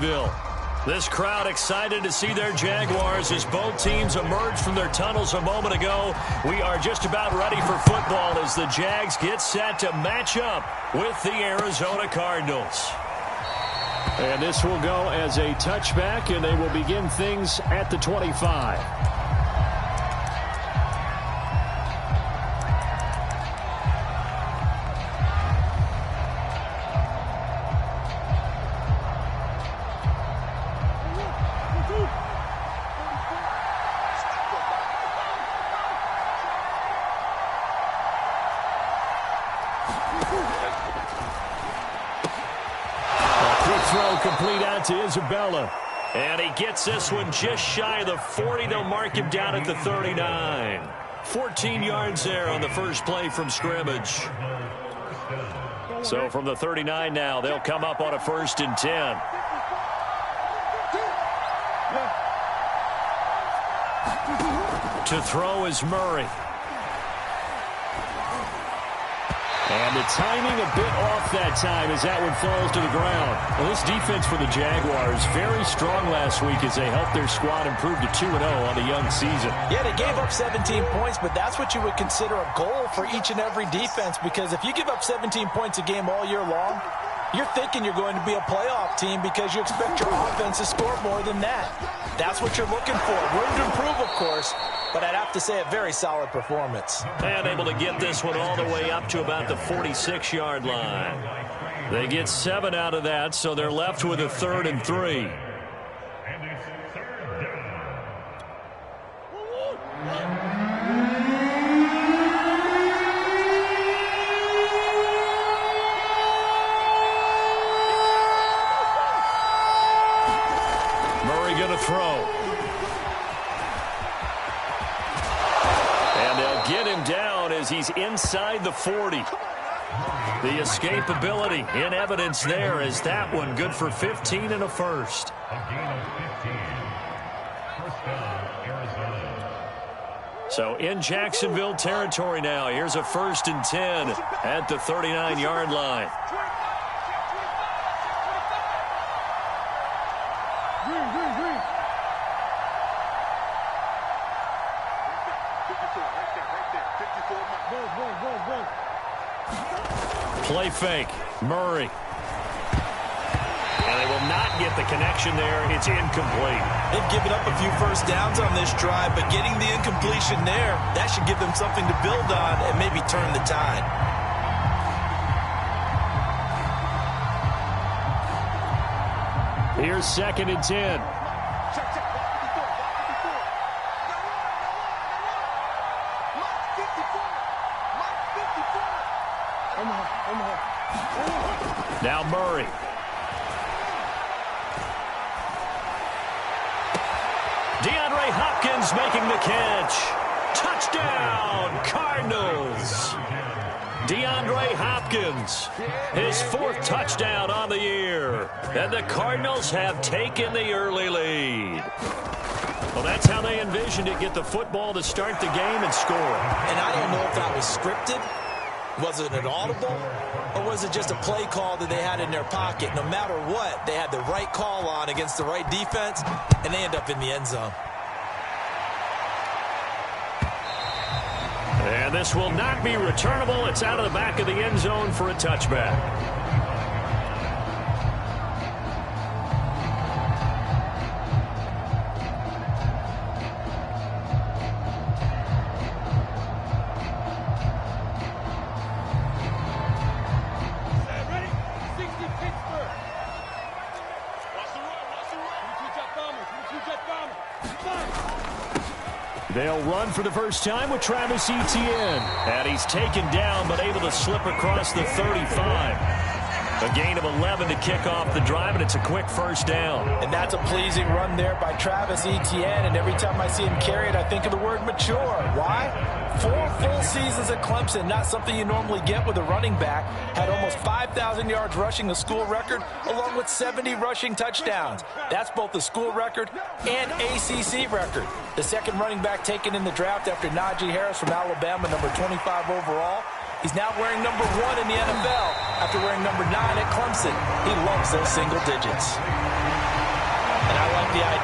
Jacksonville. This crowd excited to see their Jaguars as both teams emerged from their tunnels a moment ago. We are just about ready for football as the Jags get set to match up with the Arizona Cardinals. And this will go as a touchback, and they will begin things at the 25. Complete out to Isabella. And he gets this one just shy of the 40. They'll mark him down at the 39. 14 yards there on the first play from scrimmage. So from the 39 now, they'll come up on a 1st and 10. To throw is Murray. And the timing a bit off that time as that one falls to the ground. Well, this defense for the Jaguars, very strong last week as they helped their squad improve to 2-0 on the young season. Yeah, they gave up 17 points, but that's what you would consider a goal for each and every defense, because if you give up 17 points a game all year long, you're thinking you're going to be a playoff team because you expect your offense to score more than that. That's what you're looking for. Room to improve, of course, but I'd have to say a very solid performance. And able to get this one all the way up to about the 46-yard line. They get 7 out of that, so they're left with a 3rd and 3. Murray going to throw. Get him down as he's inside the 40. The escapability in evidence there as that one good for 15 and a first. So in Jacksonville territory now. Here's a 1st and 10 at the 39-yard line. Play fake. Murray. And they will not get the connection there. It's incomplete. They've given up a few first downs on this drive, but getting the incompletion there, that should give them something to build on and maybe turn the tide. Here's 2nd and 10. Now Murray. DeAndre Hopkins making the catch. Touchdown, Cardinals. DeAndre Hopkins, his 4th touchdown on the year. And the Cardinals have taken the early lead. Well, that's how they envisioned it. Get the football to start the game and score. And I don't know if that was scripted. Was it an audible? Or was it just a play call that they had in their pocket? No matter what, they had the right call on against the right defense, and they end up in the end zone. And this will not be returnable. It's out of the back of the end zone for a touchback. They'll run for the first time with Travis Etienne. And he's taken down but able to slip across the 35. A gain of 11 to kick off the drive, and it's a quick first down. And that's a pleasing run there by Travis Etienne. And every time I see him carry it, I think of the word mature. Why? 4 full seasons at Clemson, not something you normally get with a running back. Had almost 5,000 yards rushing, the school record, along with 70 rushing touchdowns. That's both the school record and ACC record. The second running back taken in the draft after Najee Harris from Alabama, number 25 overall. He's now wearing number 1 in the NFL after wearing number 9 at Clemson. He loves those single digits.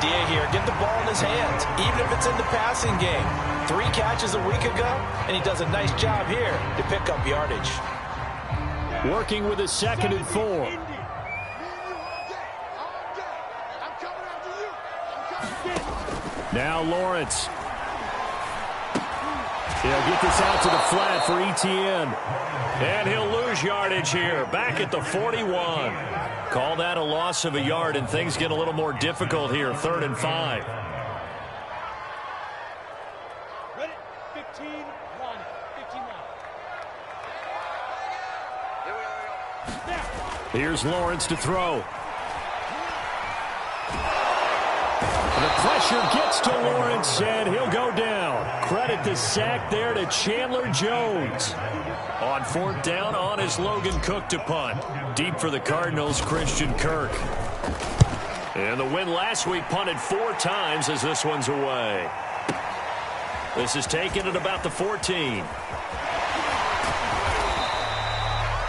idea here. Get the ball in his hands, even if it's in the passing game. 3 catches a week ago, and he does a nice job here to pick up yardage. Working with a 2nd and 4. Now Lawrence. He'll get this out to the flat for Etienne. And he'll lose yardage here, back at the 41. Call that a loss of a yard, and things get a little more difficult here, 3rd and 5. Ready? 15, 1, 15, 1. Here's Lawrence to throw. The pressure gets to Lawrence, and he'll go down. Credit the sack there to Chandler Jones. On 4th down, on is Logan Cook to punt. Deep for the Cardinals, Christian Kirk. And the win last week punted 4 times as this one's away. This is taken at about the 14.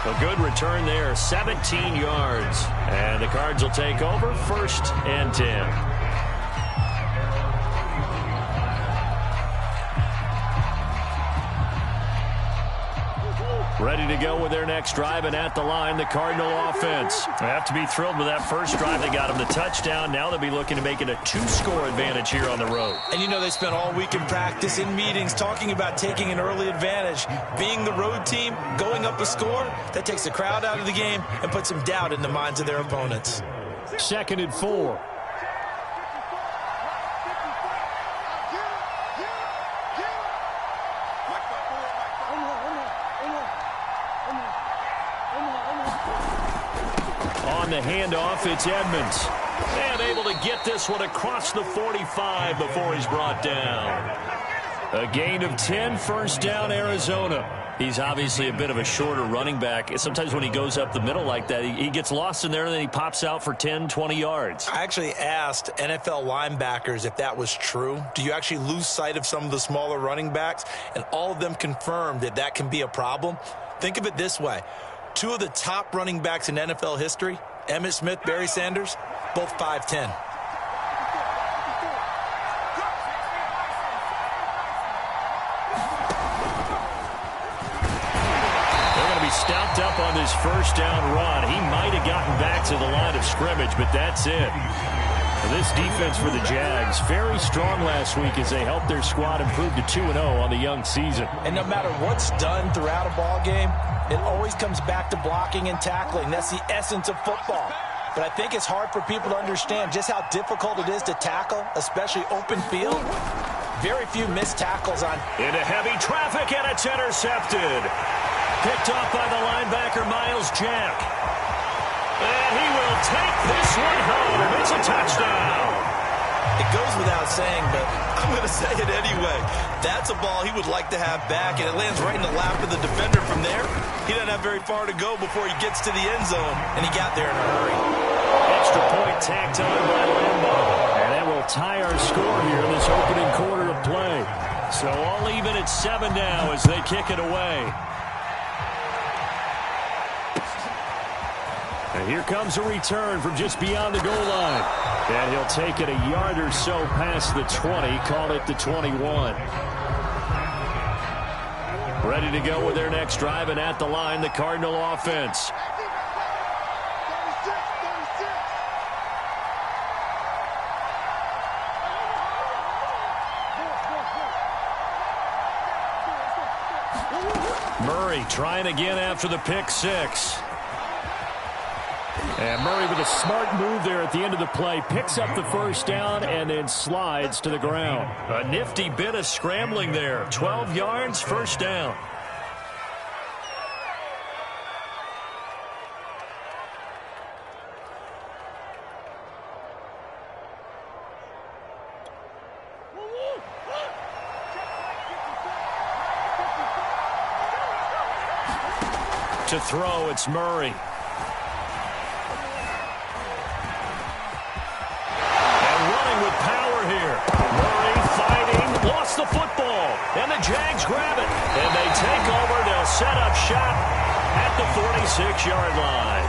A good return there, 17 yards. And the Cards will take over, 1st and 10. Ready to go with their next drive, and at the line, the Cardinal offense. They have to be thrilled with that first drive. They got them the touchdown. Now they'll be looking to make it a 2-score advantage here on the road. And you know they spent all week in practice, in meetings, talking about taking an early advantage. Being the road team, going up a score, that takes the crowd out of the game and puts some doubt in the minds of their opponents. 2nd and 4. On the handoff, it's Edmonds. And able to get this one across the 45 before he's brought down. A gain of 10, 1st down, Arizona. He's obviously a bit of a shorter running back. Sometimes when he goes up the middle like that, he gets lost in there, and then he pops out for 10, 20 yards. I actually asked NFL linebackers if that was true. Do you actually lose sight of some of the smaller running backs? And all of them confirmed that that can be a problem. Think of it this way. 2 of the top running backs in NFL history, Emmitt Smith, Barry Sanders, both 5'10". Stopped up on this 1st down run. He might have gotten back to the line of scrimmage, but that's it. This defense for the Jags, very strong last week as they helped their squad improve to 2-0 on the young season. And no matter what's done throughout a ball game, it always comes back to blocking and tackling. That's the essence of football. But I think it's hard for people to understand just how difficult it is to tackle, especially open field. Very few missed tackles on. Into heavy traffic, and it's intercepted. Picked off by the linebacker, Miles Jack. And he will take this one home. It's a touchdown. It goes without saying, but I'm going to say it anyway. That's a ball he would like to have back, and it lands right in the lap of the defender from there. He doesn't have very far to go before he gets to the end zone, and he got there in a hurry. Extra point tacked on by Lambeau. And that will tie our score here in this opening quarter of play. So all even at 7 now as they kick it away. And here comes a return from just beyond the goal line. And he'll take it a yard or so past the 20, call it the 21. Ready to go with their next drive, and at the line, the Cardinal offense. Murray trying again after the pick 6. And Murray with a smart move there at the end of the play. Picks up the 1st down and then slides to the ground. A nifty bit of scrambling there. 12 yards, 1st down. To throw, it's Murray. Lost the football, and the Jags grab it. And they take over. They'll set up shop at the 46-yard line.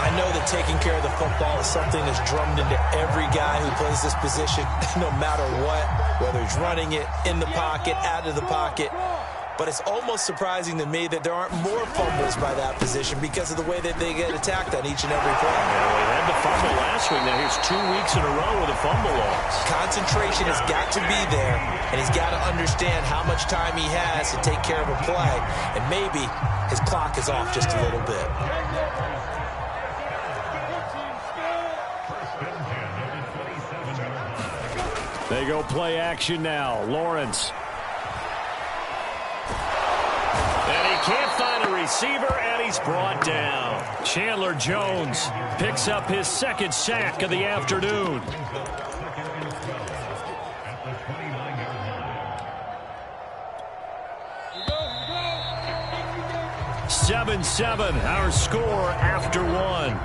I I know that taking care of the football is something that's drummed into every guy who plays this position, no matter what, whether he's running it, in the pocket, out of the pocket. But it's almost surprising to me that there aren't more fumbles by that position because of the way that they get attacked on each and every play. Yeah, we had the fumble last week. Now here's 2 weeks in a row with a fumble loss. Concentration has got to be there, and he's got to understand how much time he has to take care of a play. And maybe his clock is off just a little bit. They go play action now. Lawrence. And he can't find a receiver, and he's brought down. Chandler Jones picks up his second sack of the afternoon. Seven, our score after one.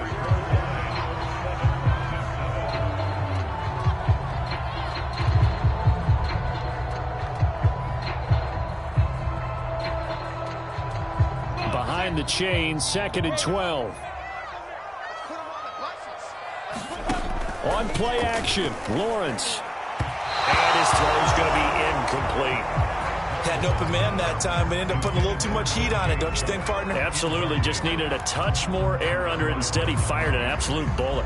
Behind the chain, 2nd and 12. On play action, Lawrence. And his throw's going to be incomplete. Had an open man that time, but ended up putting a little too much heat on it, don't you think, partner? Absolutely. Just needed a touch more air under it. Instead, he fired an absolute bullet.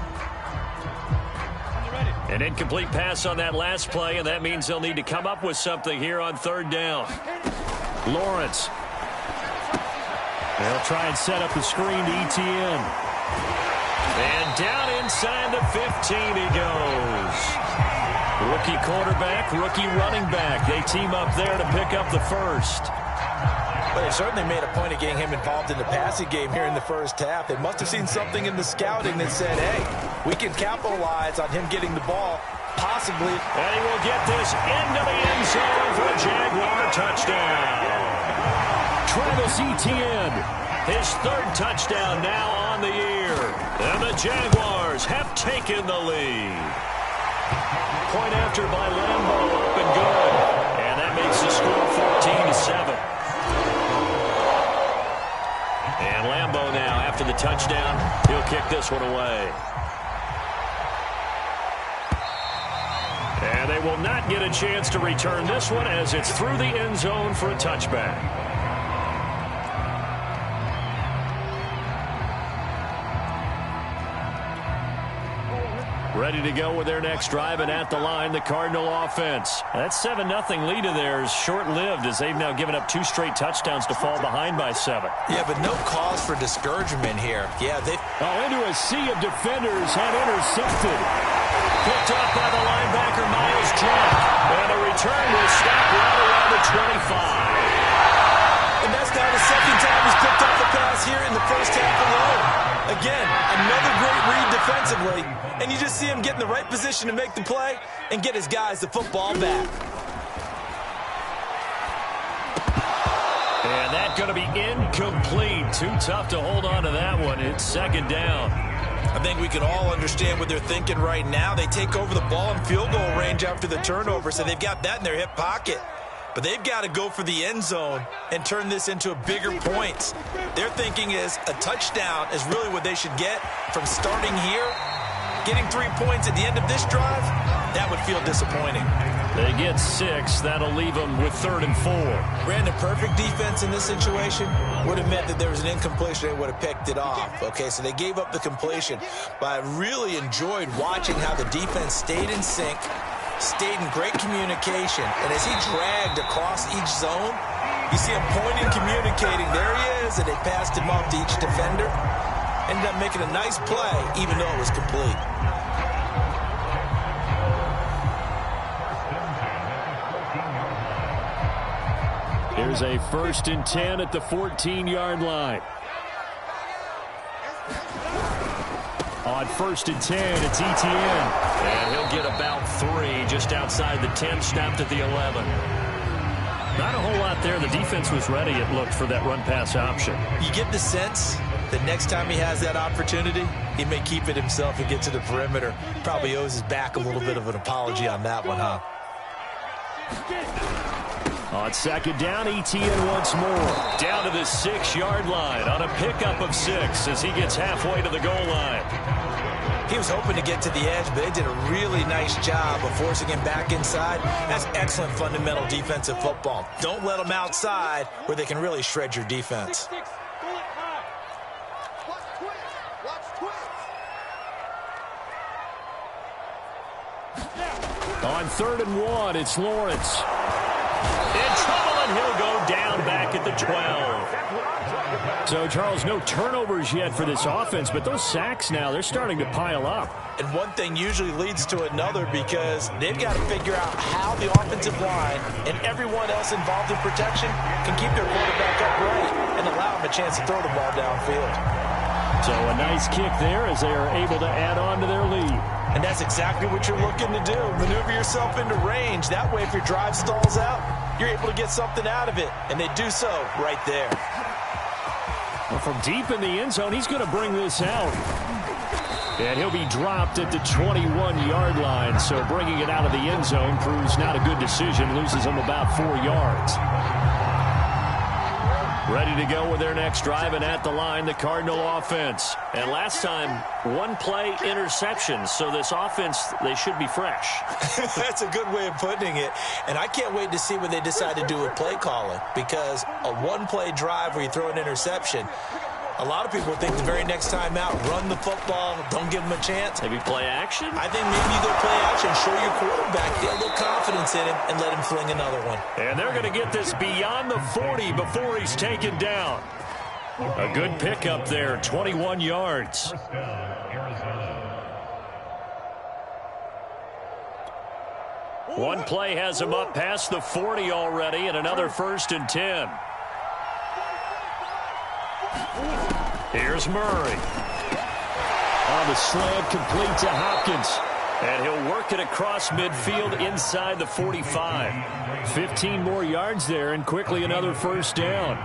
An incomplete pass on that last play, and that means they'll need to come up with something here on 3rd down. Lawrence. They'll try and set up the screen to ETN. And down inside the 15 he goes. Rookie quarterback, rookie running back. They team up there to pick up the first. But they certainly made a point of getting him involved in the passing game here in the first half. They must have seen something in the scouting that said, hey, we can capitalize on him getting the ball, possibly. And he will get this into the end zone for a Jaguar touchdown. Travis Etienne, his 3rd touchdown now on the year. And the Jaguars have taken the lead. Point after by Lambo, up and good. And that makes the score 14-7. And Lambo now, after the touchdown, he'll kick this one away. And they will not get a chance to return this one as it's through the end zone for a touchback. Ready to go with their next drive, and at the line, the Cardinal offense. That 7-0 lead of theirs short-lived as they've now given up 2 straight touchdowns to fall behind by 7. Yeah, but no cause for discouragement here. Yeah, they... into a sea of defenders and intercepted. Picked up by the linebacker, Miles Jack. And a return will stop right around the 25. And that's now the 2nd time he's picked up the pass here in the first half alone. Again, another great read defensively. And you just see him get in the right position to make the play and get his guys the football back. And that's going to be incomplete. Too tough to hold on to that one. It's 2nd down. I think we can all understand what they're thinking right now. They take over the ball in field goal range after the turnover, so they've got that in their hip pocket. But they've got to go for the end zone and turn this into a bigger point. Their thinking is a touchdown is really what they should get from starting here. Getting 3 points at the end of this drive, that would feel disappointing. They get 6. That'll leave them with 3rd and 4. Brandon, perfect defense in this situation would have meant that there was an incompletion. They would have picked it off. Okay, so they gave up the completion. But I really enjoyed watching how the defense stayed in sync, stayed in great communication. And as he dragged across each zone, you see him pointing, communicating. There he is, and they passed him off to each defender. Ended up making a nice play, even though it was complete. Here's a 1st and 10 at the 14-yard line. On 1st and 10, it's Etienne. And he'll get about 3 just outside the 10, snapped at the 11. Not a whole lot there. The defense was ready, it looked, for that run-pass option. You get the sense that next time he has that opportunity, he may keep it himself and get to the perimeter. Probably owes his back a little bit of an apology on that one, huh? On second down, Etienne once more. Down to the 6-yard line on a pickup of 6 as he gets halfway to the goal line. He was hoping to get to the edge, but they did a really nice job of forcing him back inside. That's excellent fundamental defensive football. Don't let them outside where they can really shred your defense. On 3rd and 1, it's Lawrence. In trouble, and he'll go down back at the 12. So, Charles, no turnovers yet for this offense, but those sacks now, they're starting to pile up. And one thing usually leads to another because they've got to figure out how the offensive line and everyone else involved in protection can keep their quarterback upright and allow him a chance to throw the ball downfield. So a nice kick there as they are able to add on to their lead. And that's exactly what you're looking to do. Maneuver yourself into range. That way, if your drive stalls out, you're able to get something out of it. And they do so right there. Well, from deep in the end zone, he's going to bring this out. And he'll be dropped at the 21-yard line. So bringing it out of the end zone proves not a good decision. Loses him about 4 yards. Ready to go with their next drive, and at the line, the Cardinal offense. And last time, 1-play interception. So this offense, they should be fresh. That's a good way of putting it. And I can't wait to see what they decide to do with play calling. Because a 1-play drive where you throw an interception, a lot of people think the very next time out, run the football, don't give them a chance. Maybe play action? I think maybe you go play action, show your quarterback, get a little confidence in him, and let him fling another one. And they're going to get this beyond the 40 before he's taken down. A good pickup there, 21 yards. One play has him up past the 40 already, and another 1st and 10. Here's Murray. On the slant, complete to Hopkins. And he'll work it across midfield inside the 45. 15 more yards there, and quickly another 1st down.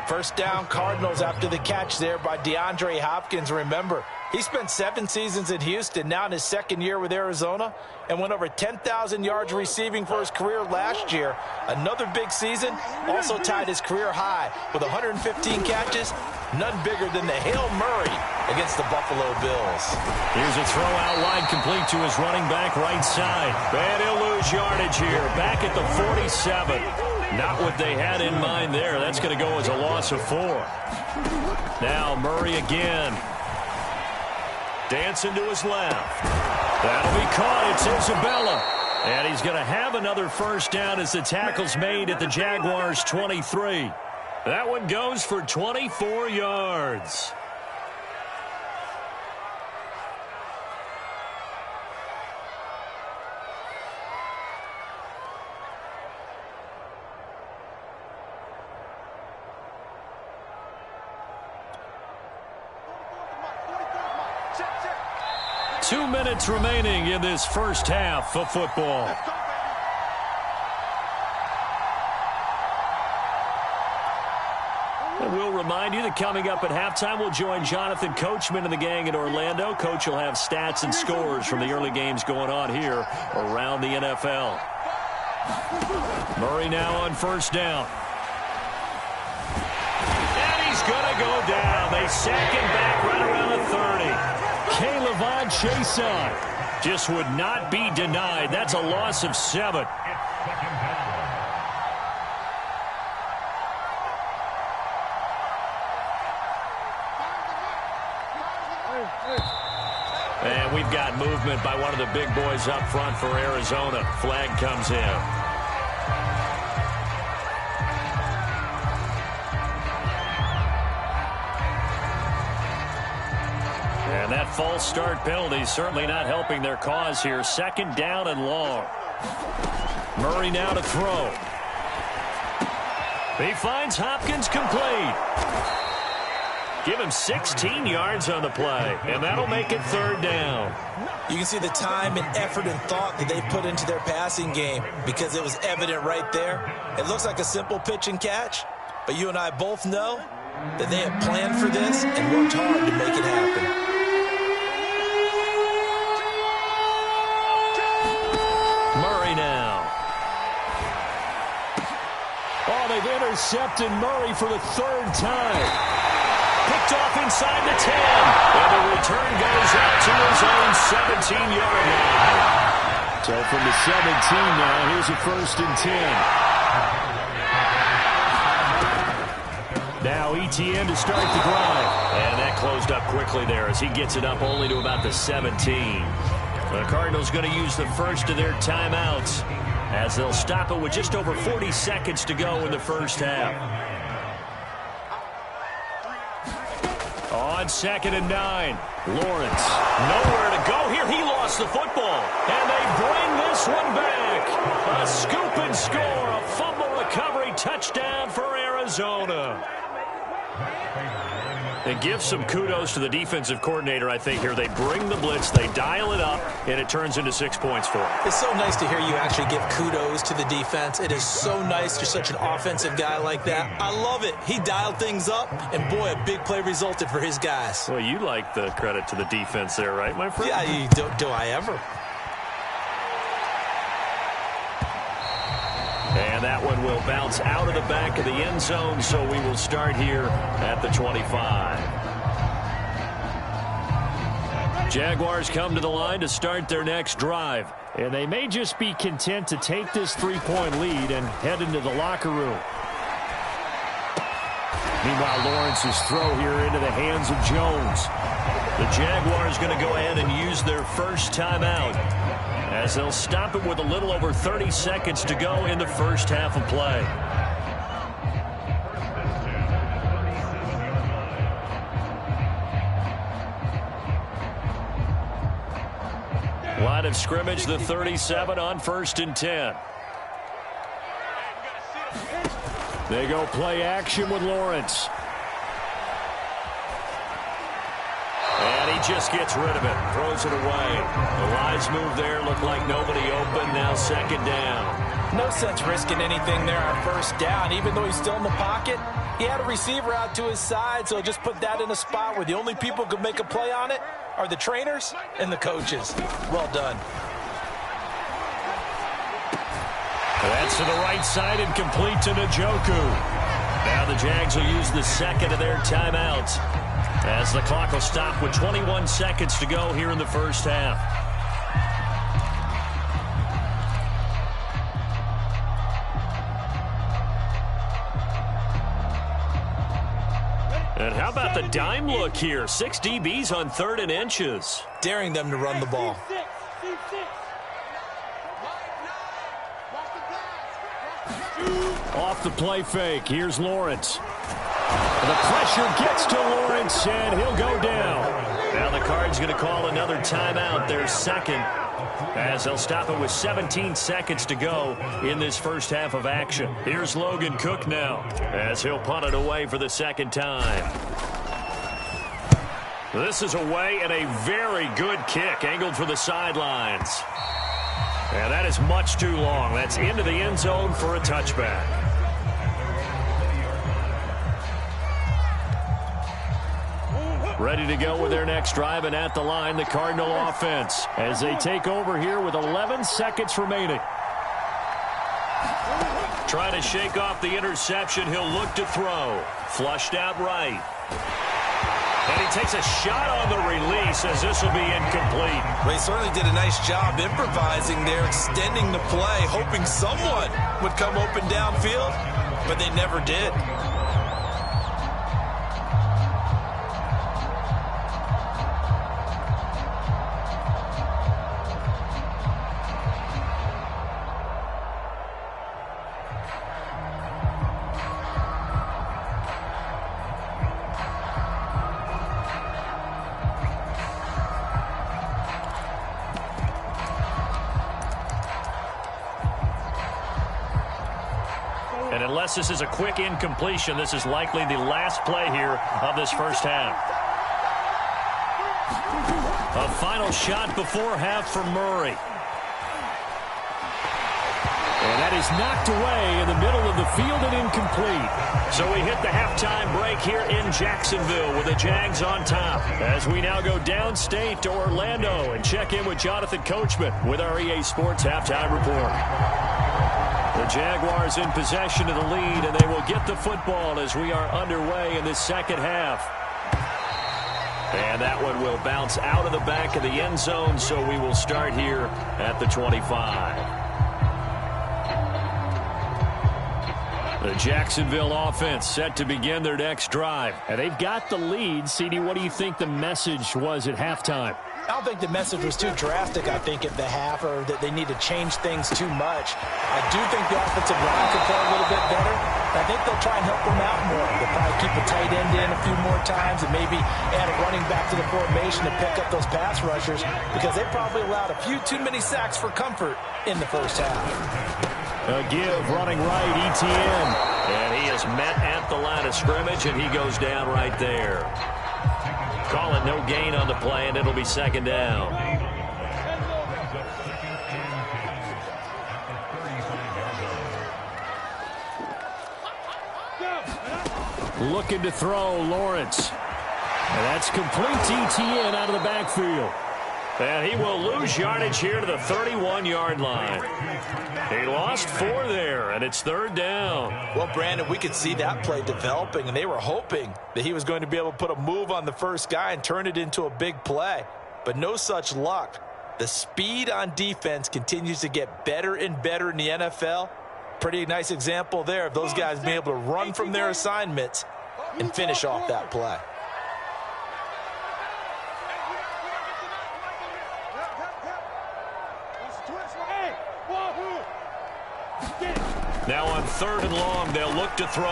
First down, Cardinals after the catch there by DeAndre Hopkins. Remember, he spent 7 seasons in Houston, now in his 2nd year with Arizona, and went over 10,000 yards receiving for his career last year. Another big season, also tied his career high with 115 catches, none bigger than the Hail Murray against the Buffalo Bills. Here's a throw out wide, complete to his running back right side. And he'll lose yardage here, back at the 47. Not what they had in mind there. That's going to go as a loss of 4. Now Murray again. Dancing to his left. That'll be caught. It's Isabella. And he's going to have another 1st down as the tackle's made at the Jaguars' 23. That one goes for 24 yards. Two minutes remaining in this first half of football. And we'll remind you that coming up at halftime, we'll join Jonathan Coachman and the gang in Orlando. Coach will have stats and scores from the early games going on here around the NFL. Murray now on 1st down. And he's going to go down. They sack him back right around the 30. K'Lavon Chaisson just would not be denied. That's a loss of 7. And we've got movement by one of the big boys up front for Arizona. Flag comes in. And that false start penalty is certainly not helping their cause here. 2nd down and long. Murray now to throw. He finds Hopkins complete. Give him 16 yards on the play, and that'll make it 3rd down. You can see the time and effort and thought that they put into their passing game because it was evident right there. It looks like a simple pitch and catch, but you and I both know that they have planned for this and worked hard to make it happen. they've intercepted Murray for the third time. Picked off inside the 10. And the return goes out to his own 17-yard line. So from the 17 now, here's a 1st and 10. Now ETN to start the drive. And that closed up quickly there as he gets it up only to about the 17. The Cardinals going to use the first of their timeouts as they'll stop it with just over 40 seconds to go in the first half. On 2nd and 9, Lawrence. Nowhere to go here. He lost the football. And they bring this one back. A scoop and score. A fumble recovery touchdown for Arizona. And give some kudos to the defensive coordinator, I think, here. They bring the blitz, they dial it up, and it turns into 6 points for them. It's so nice to hear you actually give kudos to the defense. It is so nice. You're such an offensive guy like that. I love it. He dialed things up, and boy, a big play resulted for his guys. Well, you like the credit to the defense there, right, my friend? Yeah, do I ever? And that one will bounce out of the back of the end zone, so we will start here at the 25. Jaguars come to the line to start their next drive. And they may just be content to take this 3-point lead and head into the locker room. Meanwhile, Lawrence's throw here into the hands of Jones. The Jaguars going to go ahead and use their first timeout as they'll stop it with a little over 30 seconds to go in the first half of play. Line of scrimmage, the 37 on 1st and 10. They go play action with Lawrence. And he just gets rid of it, throws it away. The wise move there, looked like nobody open, now 2nd down. No sense risking anything there on 1st down. Even though he's still in the pocket, he had a receiver out to his side, so just put that in a spot where the only people who could make a play on it are the trainers and the coaches. Well done. That's to the right side and complete to Njoku. Now the Jags will use the 2nd of their timeouts as the clock will stop with 21 seconds to go here in the first half. And how about the dime look here? 6 DBs on 3rd and inches. Daring them to run the ball. Off the play fake. Here's Lawrence. The pressure gets to Lawrence, and he'll go down. Now the Cards going to call another timeout, their 2nd, as they'll stop it with 17 seconds to go in this first half of action. Here's Logan Cook now as he'll punt it away for the 2nd time. This is away and a very good kick angled for the sidelines. And that is much too long. That's into the end zone for a touchback. Ready to go with their next drive, and at the line, the Cardinal offense as they take over here with 11 seconds remaining. Trying to shake off the interception. He'll look to throw. Flushed out right. And he takes a shot on the release as this will be incomplete. Well, he certainly did a nice job improvising there, extending the play, hoping someone would come open downfield, but they never did. And unless this is a quick incompletion, this is likely the last play here of this first half. A final shot before half for Murray. And that is knocked away in the middle of the field and incomplete. So we hit the halftime break here in Jacksonville with the Jags on top. As we now go downstate to Orlando and check in with Jonathan Coachman with our EA Sports Halftime Report. The Jaguars in possession of the lead, and they will get the football as we are underway in this second half. And that one will bounce out of the back of the end zone, so we will start here at the 25. The Jacksonville offense set to begin their next drive. And they've got the lead. CD, what do you think the message was at halftime? I don't think the message was too drastic, I think, at the half, or that they need to change things too much. I do think the offensive line could play a little bit better. I think they'll try and help them out more. They'll probably keep a tight end in a few more times and maybe add a running back to the formation to pick up those pass rushers, because they probably allowed a few too many sacks for comfort in the first half. A give running right, ETN. And he is met at the line of scrimmage, and he goes down right there. Call it no gain on the play, and it'll be second down. Looking to throw, Lawrence. And that's complete to ETN out of the backfield. And he will lose yardage here to the 31-yard line. He lost 4 there, and it's third down. Well, Brandon, we could see that play developing, and they were hoping that he was going to be able to put a move on the first guy and turn it into a big play. But no such luck. The speed on defense continues to get better and better in the NFL. Pretty nice example there of those guys being able to run from their assignments and finish off that play. Now on third and long, they'll look to throw.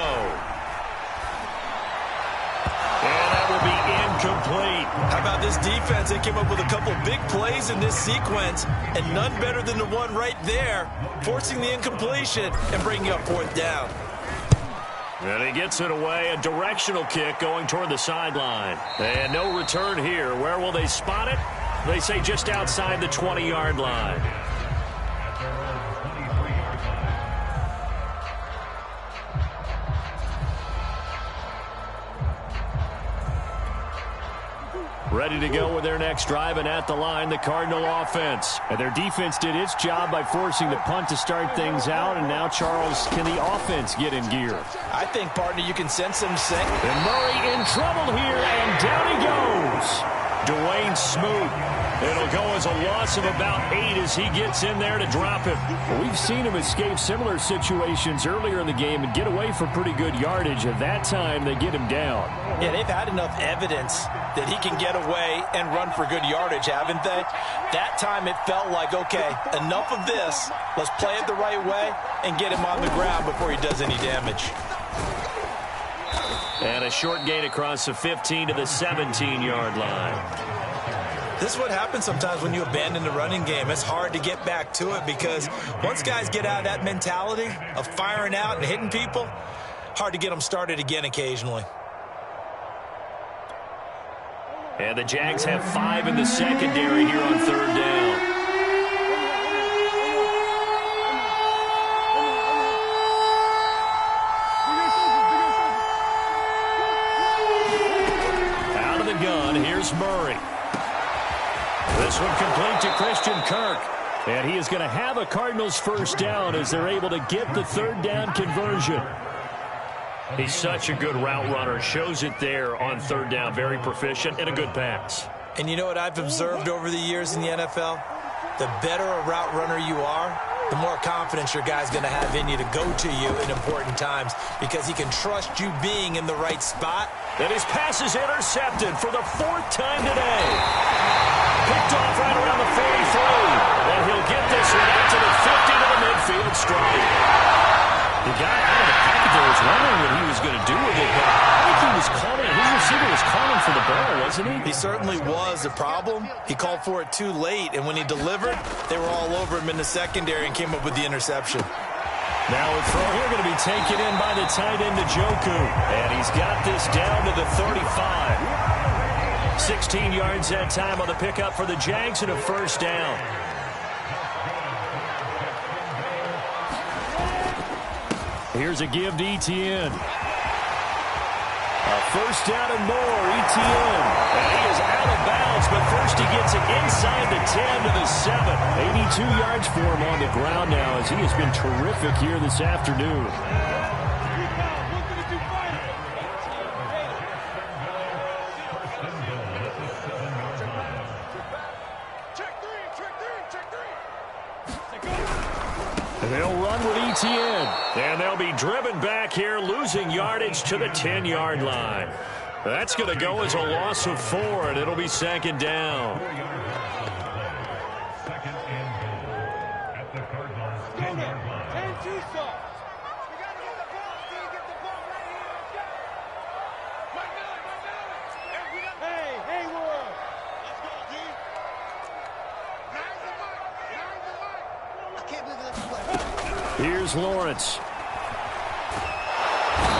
And that will be incomplete. How about this defense? They came up with a couple big plays in this sequence, and none better than the one right there, forcing the incompletion and bringing up fourth down. And he gets it away, a directional kick going toward the sideline. And no return here. Where will they spot it? They say just outside the 20-yard line. Ready to go with their next drive, and at the line, the Cardinal offense. And their defense did its job by forcing the punt to start things out, and now, Charles, can the offense get in gear? I think, partner, you can sense them sink. And Murray in trouble here, and down he goes. Dwayne Smoot. It'll go as a loss of about 8 as he gets in there to drop him. Well, we've seen him escape similar situations earlier in the game and get away for pretty good yardage. At that time, they get him down. Yeah, they've had enough evidence that he can get away and run for good yardage, haven't they? That time it felt like, okay, enough of this. Let's play it the right way and get him on the ground before he does any damage. And a short gain across the 15 to the 17-yard line. This is what happens sometimes when you abandon the running game. It's hard to get back to it because once guys get out of that mentality of firing out and hitting people, hard to get them started again occasionally. And the Jags have 5 in the secondary here on third down. Out of the gun, here's Murray. This one complete to Christian Kirk. And he is going to have a Cardinals first down as they're able to get the third down conversion. He's such a good route runner. Shows it there on third down. Very proficient and a good pass. And you know what I've observed over the years in the NFL? The better a route runner you are, the more confidence your guy's going to have in you to go to you in important times because he can trust you being in the right spot. And his pass is intercepted for the 4th time today. Picked off right around the 43. And he'll get this one out to the 50 to the midfield stripe. The guy out of the pocket there was wondering what he was going to do with it. But I think he was calling, his receiver was calling for the ball, wasn't he? He certainly was. The problem, he called for it too late. And when he delivered, they were all over him in the secondary and came up with the interception. Now a throw here going to be taken in by the tight end, Njoku. And he's got this down to the 35. 16 yards that time on the pickup for the Jags and a first down. Here's a give to ETN. A first down and more, ETN. And he is out of bounds yards, but first he gets it inside the 10 to the 7. 82 yards for him on the ground now as he has been terrific here this afternoon. They'll run with ETN, and they'll be driven back here, losing yardage to the 10-yard line. That's going to go as a loss of 4, and it'll be second down. Second and goal at the Cardinals' 10-yard line. 10-2 sauce. We got to get the ball, Steve. Get the ball right here. Let's go. Hey, Hayward. Let's go, D. I can't believe that's play. Here's Lawrence.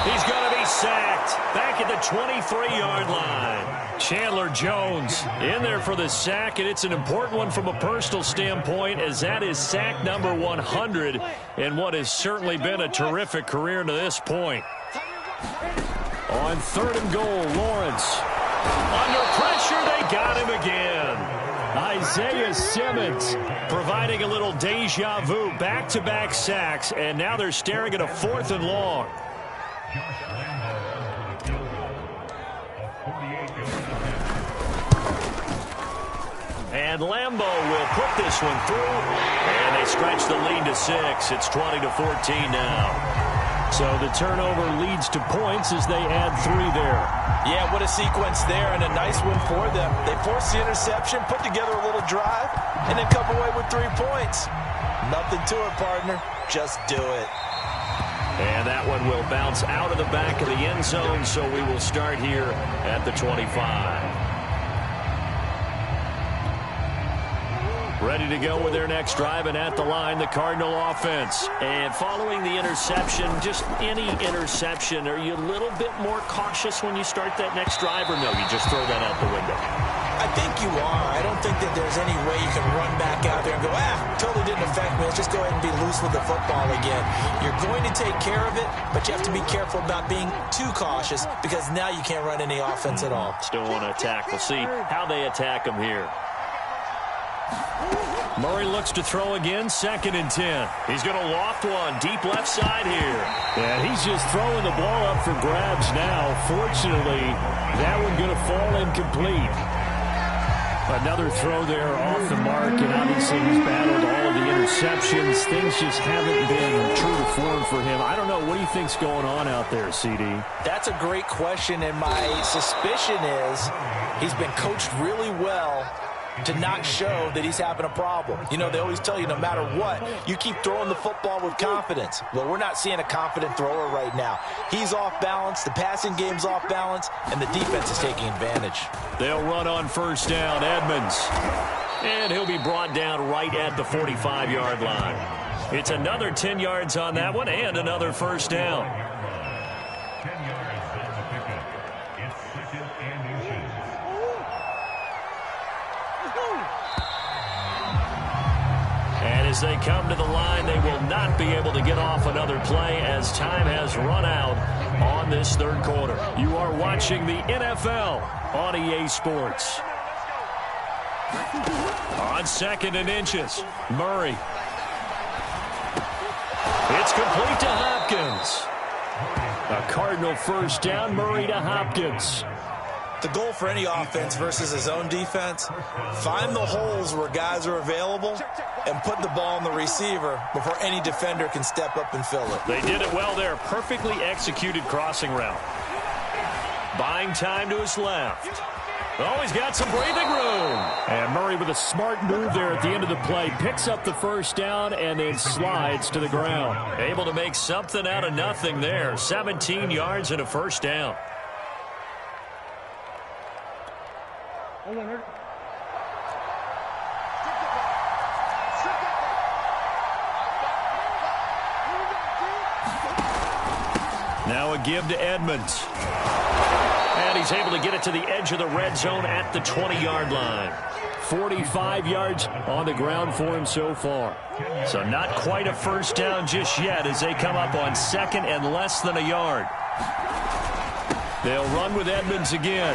He's going to be sacked back at the 23-yard line. Chandler Jones in there for the sack, and it's an important one from a personal standpoint as that is sack number 100 in what has certainly been a terrific career to this point. On 3rd and goal, Lawrence. Under pressure, they got him again. Isaiah Simmons providing a little deja vu, back-to-back sacks, and now they're staring at a 4th and long. And Lambo will put this one through, and they stretch the lead to 6. It's 20-14 now. So the turnover leads to points as they add 3 there. Yeah, what a sequence there, and a nice one for them. They forced the interception, put together a little drive, and then come away with 3 points. Nothing to it, partner. Just do it. And that one will bounce out of the back of the end zone, so we will start here at the 25. Ready to go with their next drive, and at the line, the Cardinal offense. And following the interception, just any interception, are you a little bit more cautious when you start that next drive, or no, you just throw that out the window? I think you are. I don't think that there's any way you can run back out there and go, totally didn't affect me. Let's just go ahead and be loose with the football again. You're going to take care of it, but you have to be careful about being too cautious because now you can't run any offense at all. Still want to attack. We'll see how they attack them here. Murray looks to throw again, 2nd and 10. He's going to loft one deep left side here. And he's just throwing the ball up for grabs now. Fortunately, that one going to fall incomplete. Another throw there off the mark, and obviously he's battled all of the interceptions. Things just haven't been true to form for him. I don't know. What do you think's going on out there, CD? That's a great question, and my suspicion is he's been coached really well to not show that he's having a problem. You know, they always tell you no matter what, you keep throwing the football with confidence. Well, we're not seeing a confident thrower right now. He's off balance, the passing game's off balance, and the defense is taking advantage. They'll run on 1st down, Edmonds. And he'll be brought down right at the 45-yard line. It's another 10 yards on that one and another 1st down. 10 yards on the pickup. It's 2nd and inches. And as they come to the line, they will not be able to get off another play as time has run out on this 3rd quarter. You are watching the NFL on EA Sports. On 2nd and inches, Murray. It's complete to Hopkins. A Cardinal 1st down, Murray to Hopkins. The goal for any offense versus his own defense, find the holes where guys are available and put the ball on the receiver before any defender can step up and fill it. They did it well there. Perfectly executed crossing route. Buying time to his left. Oh, he's got some breathing room. And Murray with a smart move there at the end of the play. Picks up the 1st down and then slides to the ground. Able to make something out of nothing there. 17 yards and a 1st down. Now a give to Edmonds. And he's able to get it to the edge of the red zone at the 20-yard line. 45 yards on the ground for him so far. So not quite a 1st down just yet as they come up on 2nd and less than a yard. They'll run with Edmonds again.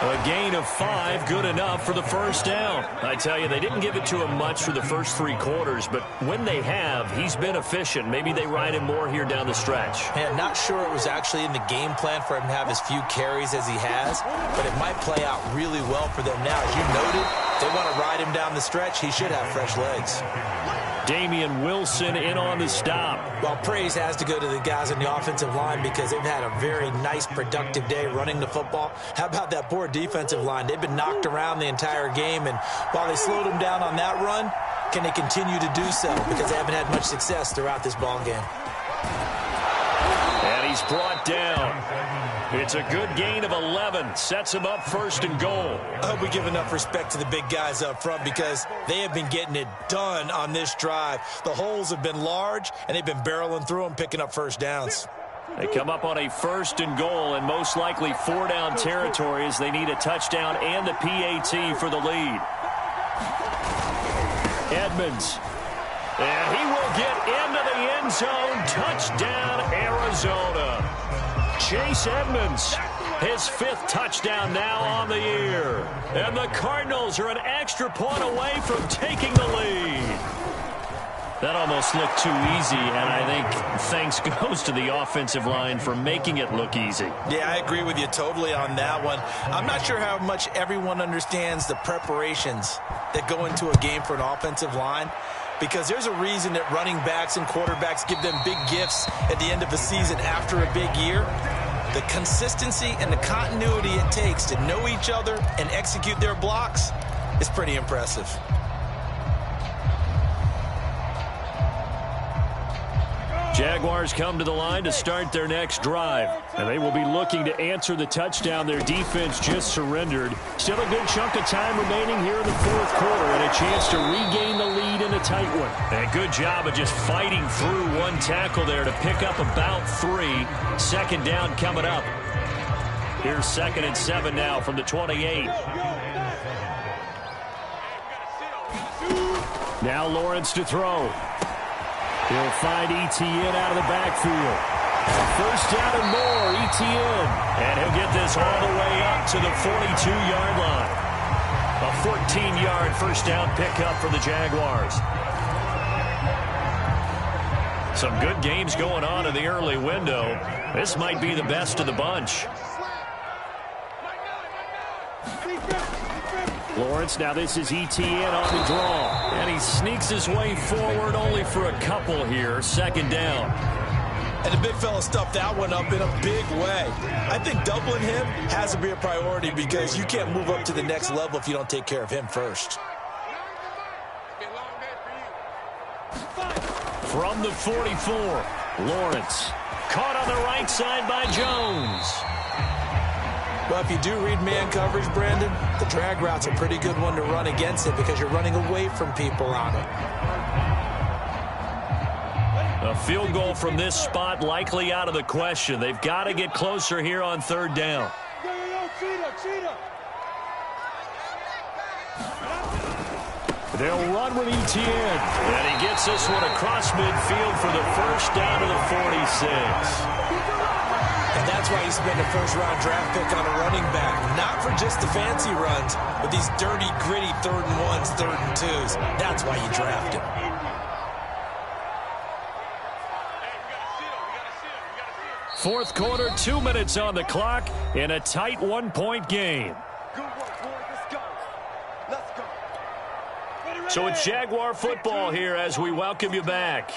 A gain of 5, good enough for the first down. I tell you, they didn't give it to him much for the first 3 quarters, but when they have, he's been efficient. Maybe they ride him more here down the stretch. Yeah, not sure it was actually in the game plan for him to have as few carries as he has, but it might play out really well for them now. As you noted, if they want to ride him down the stretch, he should have fresh legs. Damian Wilson in on the stop. Well, praise has to go to the guys on the offensive line because they've had a very nice, productive day running the football. How about that poor defensive line? They've been knocked around the entire game, and while they slowed them down on that run, can they continue to do so? Because they haven't had much success throughout this ball game. And he's brought down. It's a good gain of 11. Sets him up first and goal. I hope we give enough respect to the big guys up front because they have been getting it done on this drive. The holes have been large, and they've been barreling through them, picking up first downs. They come up on a first and goal and most likely 4-down territory as they need a touchdown and the PAT for the lead. Edmonds. And he will get into the end zone. Touchdown, Arizona. Chase Edmonds, his 5th touchdown now on the year. And the Cardinals are an extra point away from taking the lead. That almost looked too easy, and I think thanks goes to the offensive line for making it look easy. Yeah, I agree with you totally on that one. I'm not sure how much everyone understands the preparations that go into a game for an offensive line, because there's a reason that running backs and quarterbacks give them big gifts at the end of a season after a big year. The consistency and the continuity it takes to know each other and execute their blocks is pretty impressive. Jaguars come to the line to start their next drive. And they will be looking to answer the touchdown their defense just surrendered. Still a good chunk of time remaining here in the 4th quarter and a chance to regain the lead in a tight one. And good job of just fighting through one tackle there to pick up about 3. 2nd down coming up. Here's 2nd and 7 now from the 28. Now Lawrence to throw. He'll find Etienne out of the backfield. First down and more, Etienne. And he'll get this all the way up to the 42-yard line. A 14-yard first down pickup for the Jaguars. Some good games going on in the early window. This might be the best of the bunch. Lawrence, now this is Etienne on the draw. And he sneaks his way forward only for a couple here. 2nd down. And the big fella stuffed that one up in a big way. I think doubling him has to be a priority because you can't move up to the next level if you don't take care of him first. From the 44, Lawrence. Caught on the right side by Jones. Well, if you do read man coverage, Brandon, the drag route's a pretty good one to run against it because you're running away from people on it. A field goal from this spot likely out of the question. They've got to get closer here on 3rd down. They'll run with Etienne. And he gets this one across midfield for the first down to the 46. And that's why you spend a first-round draft pick on a running back. Not for just the fancy runs, but these dirty, gritty 3rd and 1s, 3rd and 2s. That's why you draft him. Fourth quarter, 2 minutes on the clock in a tight 1-point game. So it's Jaguar football here as we welcome you back.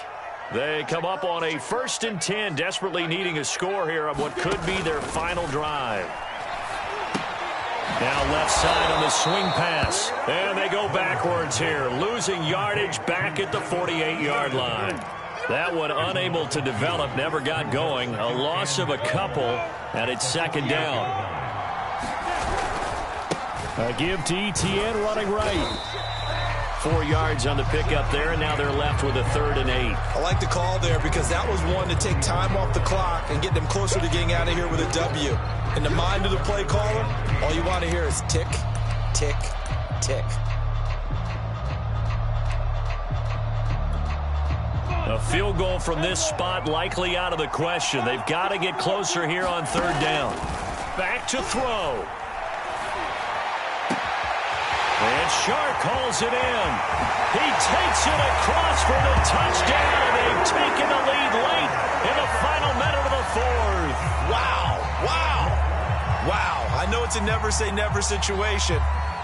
They come up on a 1st and 10, desperately needing a score here on what could be their final drive. Now left side on the swing pass. And they go backwards here, losing yardage back at the 48-yard line. That one unable to develop, never got going. A loss of a couple, and it's 2nd down. A give to Etienne running right. 4 yards on the pickup there, and now they're left with a 3rd and 8. I like the call there because that was one to take time off the clock and get them closer to getting out of here with a W. In the mind of the play caller, all you want to hear is tick, tick, tick. A field goal from this spot likely out of the question. They've got to get closer here on 3rd down. Back to throw. Shark calls it in. He takes it across for the touchdown. They've taken the lead late in the final minute of the fourth. Wow. I know it's a never-say-never situation,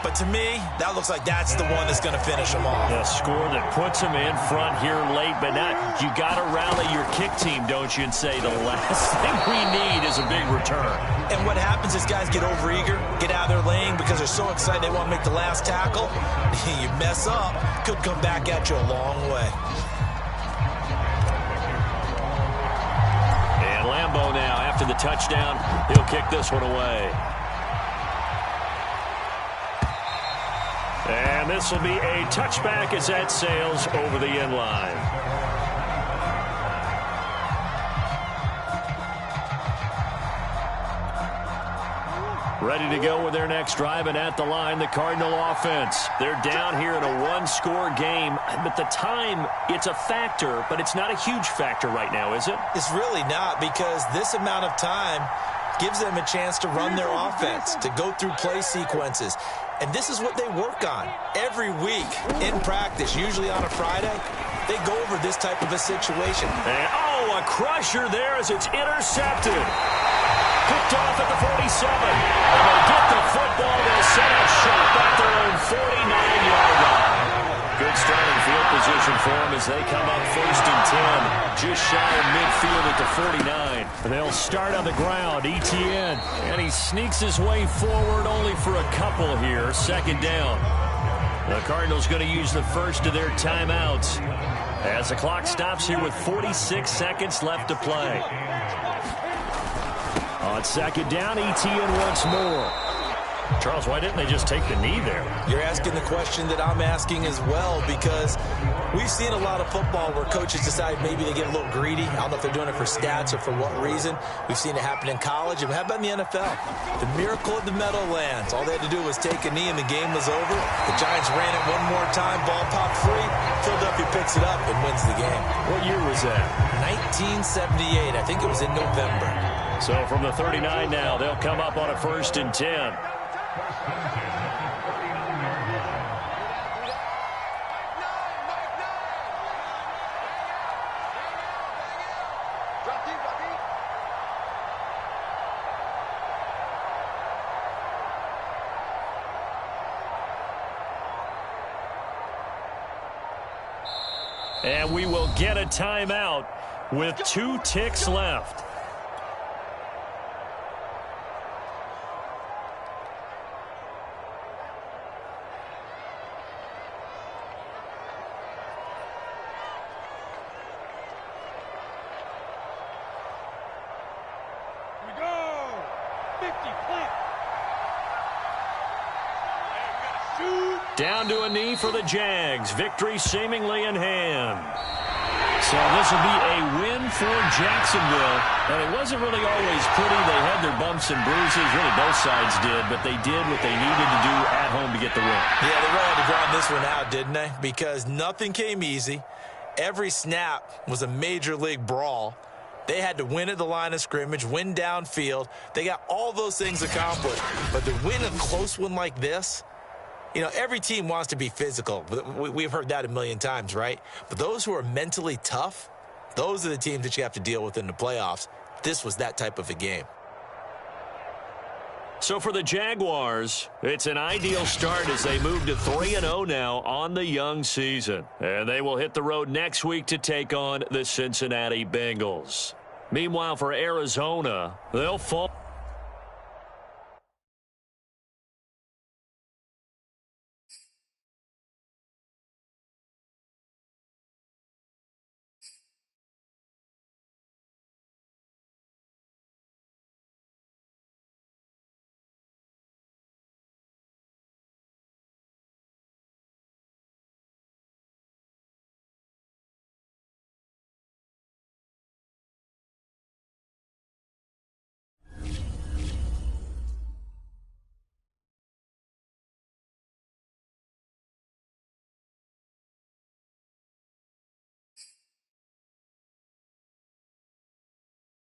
but to me, that looks like that's the one that's going to finish them off. The score that puts them in front here late, but now you got to rally your kick team, don't you, and say the last thing we need is a big return. And what happens is guys get overeager, get out of their lane because they're so excited they want to make the last tackle. You mess up, could come back at you a long way. And Lambeau now, after the touchdown, he'll kick this one away. And this will be a touchback as that sails over the end line. Ready to go with their next drive, and at the line, the Cardinal offense. They're down here in a one-score game, but the time, it's a factor, but it's not a huge factor right now, is it? It's really not, because this amount of time gives them a chance to run their offense, to go through play sequences. And this is what they work on every week in practice, usually on a Friday. They go over this type of a situation. And, a crusher there as it's intercepted. Picked off at the 47. And they get the football. They'll set up shop at their own 49-yard line. Good starting field position for them as they come up 1st and 10. Just shy of midfield at the 49. And they'll start on the ground. Etienne. And he sneaks his way forward only for a couple here. 2nd down. The Cardinals going to use the first of their timeouts as the clock stops here with 46 seconds left to play. On 2nd down, Etienne once more. Charles, why didn't they just take the knee there? You're asking the question that I'm asking as well, because we've seen a lot of football where coaches decide maybe they get a little greedy. I don't know if they're doing it for stats or for what reason. We've seen it happen in college, and how about in the NFL? The miracle of the Meadowlands. All they had to do was take a knee, and the game was over. The Giants ran it one more time. Ball popped free. Philadelphia picks it up and wins the game. What year was that? 1978. I think it was in November. So from the 39 now, they'll come up on a 1st and 10. And we will get a timeout with 2 ticks left. Down to a knee for the Jags. Victory seemingly in hand. So this will be a win for Jacksonville. And it wasn't really always pretty. They had their bumps and bruises. Really, both sides did. But they did what they needed to do at home to get the win. Yeah, they really had to grind this one out, didn't they? Because nothing came easy. Every snap was a major league brawl. They had to win at the line of scrimmage, win downfield. They got all those things accomplished. But to win a close one like this, you know, every team wants to be physical. We've heard that a million times, right? But those who are mentally tough, those are the teams that you have to deal with in the playoffs. This was that type of a game. So for the Jaguars, it's an ideal start as they move to 3-0 now on the young season. And they will hit the road next week to take on the Cincinnati Bengals. Meanwhile, for Arizona, they'll fall.